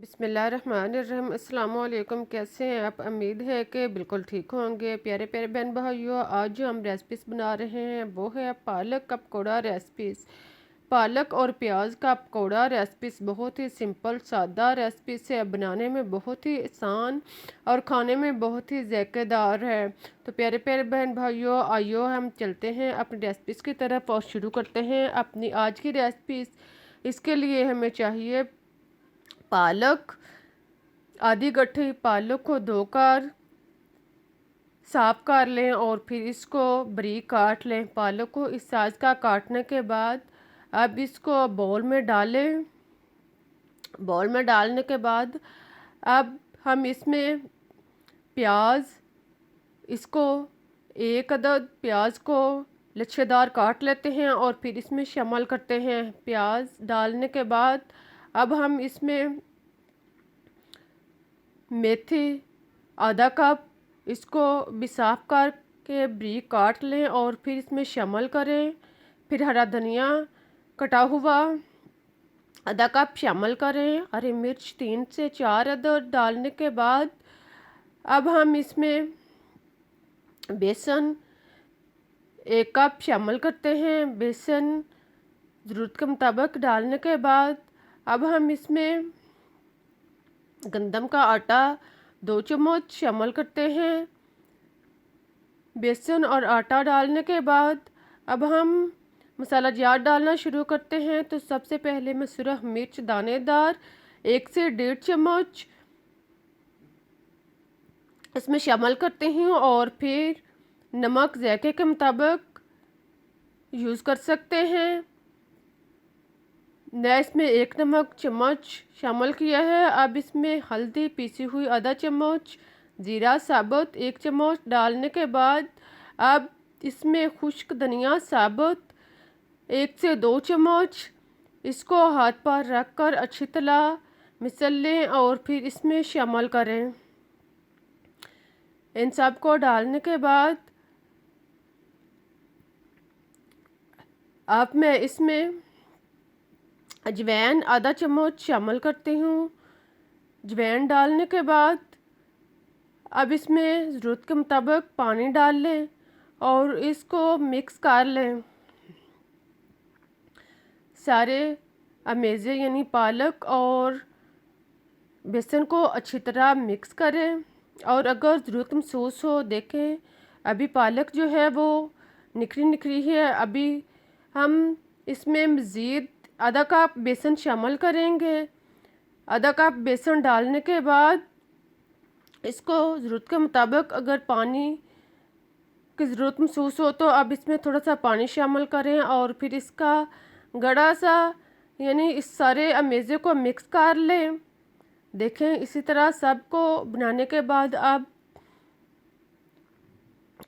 बिस्मिल्लाहिर्रहमानिर्रहीम। अस्सलाम वालेकुम। कैसे हैं आप? उम्मीद है कि बिल्कुल ठीक होंगे। प्यारे प्यारे बहन भाइयों, आज जो हम रेसिपीज़ बना रहे हैं वो है पालक का पकौड़ा रेसिपीज़। पालक और प्याज का पकौड़ा रेसिपीज़ बहुत ही सिंपल सादा रेसिपीज़ है, बनाने में बहुत ही आसान और खाने में बहुत ही ज़ायकेदार है। तो प्यारे प्यारे बहन भाइयों, आइयो हम चलते हैं अपनी रेसिपीज़ की तरफ और शुरू करते हैं अपनी आज की रेसिपीज़। इसके लिए हमें चाहिए पालक। आधी गट्ठी पालक को धोकर साफ कर लें और फिर इसको बारीक काट लें। पालक को इस साइज़ का काटने के बाद अब इसको बाउल में डालें। बाउल में डालने के बाद अब हम इसमें प्याज, इसको एक अदद प्याज को लच्छेदार काट लेते हैं और फिर इसमें शामिल करते हैं। प्याज डालने के बाद अब हम इसमें मेथी आधा कप, इसको भी साफ करके बारीक काट लें और फिर इसमें शामिल करें। फिर हरा धनिया कटा हुआ आधा कप शामिल करें। हरी मिर्च 3 से 4 अदद डालने के बाद अब हम इसमें बेसन 1 कप शामिल करते हैं। बेसन ज़रूरत के मुताबिक डालने के बाद अब हम इसमें गंदम का आटा 2 चम्मच शामिल करते हैं। बेसन और आटा डालने के बाद अब हम मसाला जार डालना शुरू करते हैं। तो सबसे पहले मैं सुरख मिर्च दानेदार 1 से 1.5 चम्मच इसमें शामिल करते हैं और फिर नमक जायके के मुताबिक यूज़ कर सकते हैं। मैं इसमें 1 नमक चम्मच शामिल किया है। अब इसमें हल्दी पीसी हुई आधा चम्मच, जीरा साबुत 1 चम्मच डालने के बाद अब इसमें खुश्क धनिया साबुत 1 से 2 चम्मच, इसको हाथ पर रख कर अच्छी तरह मिसल लें और फिर इसमें शामिल करें। इन सब को डालने के बाद अब मैं इसमें अजवाइन आधा चम्मच शामिल करती हूँ। अजवाइन डालने के बाद अब इसमें ज़रूरत के मुताबिक पानी डाल लें और इसको मिक्स कर लें। सारे अमेज़े यानी पालक और बेसन को अच्छी तरह मिक्स करें और अगर ज़रूरत महसूस हो, देखें अभी पालक जो है वो निखरी निखरी है, अभी हम इसमें मज़ीद आधा कप बेसन शामिल करेंगे। आधा कप बेसन डालने के बाद इसको ज़रूरत के मुताबिक अगर पानी की ज़रूरत महसूस हो तो अब इसमें थोड़ा सा पानी शामिल करें और फिर इसका गड़ा सा यानी इस सारे अमेज़े को मिक्स कर लें। देखें इसी तरह सबको बनाने के बाद आप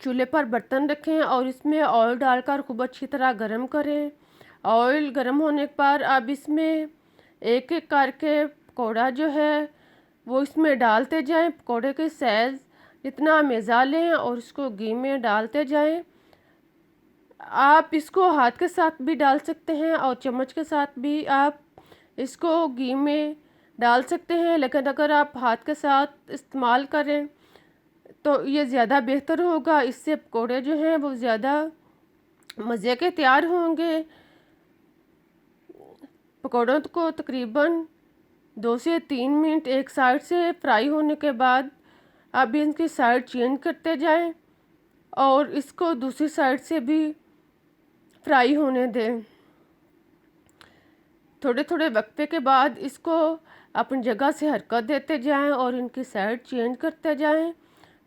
चूल्हे पर बर्तन रखें और इसमें ऑयल डालकर खूब अच्छी तरह गर्म करें। ऑयल गर्म होने पर अब इसमें एक एक करके पकौड़ा जो है वो इसमें डालते जाएं। पकौड़े के साइज़ जितना मेज़ा लें और इसको घी में डालते जाएं। आप इसको हाथ के साथ भी डाल सकते हैं और चम्मच के साथ भी आप इसको घी में डाल सकते हैं, लेकिन अगर आप हाथ के साथ इस्तेमाल करें तो ये ज़्यादा बेहतर होगा। इससे पकौड़े जो हैं वो ज़्यादा मज़े के तैयार होंगे। पकौड़ों को तकरीबन 2 से 3 मिनट एक साइड से फ्राई होने के बाद अब इनकी साइड चेंज करते जाएं और इसको दूसरी साइड से भी फ्राई होने दें। थोड़े थोड़े वक्फे के बाद इसको अपनी जगह से हरकत देते जाएं और इनकी साइड चेंज करते जाएं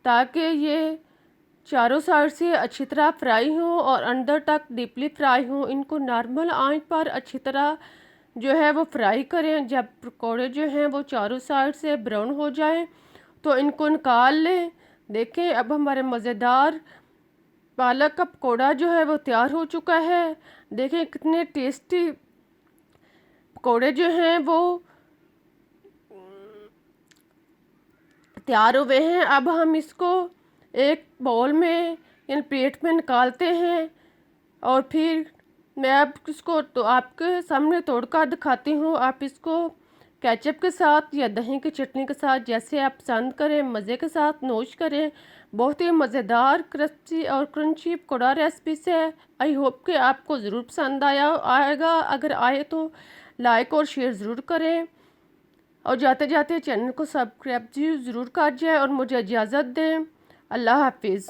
ताकि ये चारों साइड से अच्छी तरह फ्राई हो और अंदर तक डीपली फ्राई हो। इनको नॉर्मल आंच पर अच्छी तरह जो है वो फ्राई करें। जब पकौड़े जो हैं वो चारों साइड से ब्राउन हो जाएं तो इनको निकाल लें। देखें अब हमारे मज़ेदार पालक का पकौड़ा जो है वो तैयार हो चुका है। देखें कितने टेस्टी पकौड़े जो हैं वो तैयार हुए हैं। अब हम इसको एक बाउल में यानी प्लेट में निकालते हैं और फिर मैं अब इसको तो आपके सामने तोड़कर दिखाती हूँ। आप इसको केचप के साथ या दही की चटनी के साथ, जैसे आप पसंद करें, मज़े के साथ नोश करें। बहुत ही मज़ेदार, क्रिस्पी और क्रंची पकौड़ा रेसिपीस है। आई होप कि आपको ज़रूर पसंद आएगा। अगर आए तो लाइक और शेयर ज़रूर करें, और जाते जाते चैनल को सब्सक्राइब ज़रूर कर जाए और मुझे इजाज़त दें। अल्लाह हाफिज़।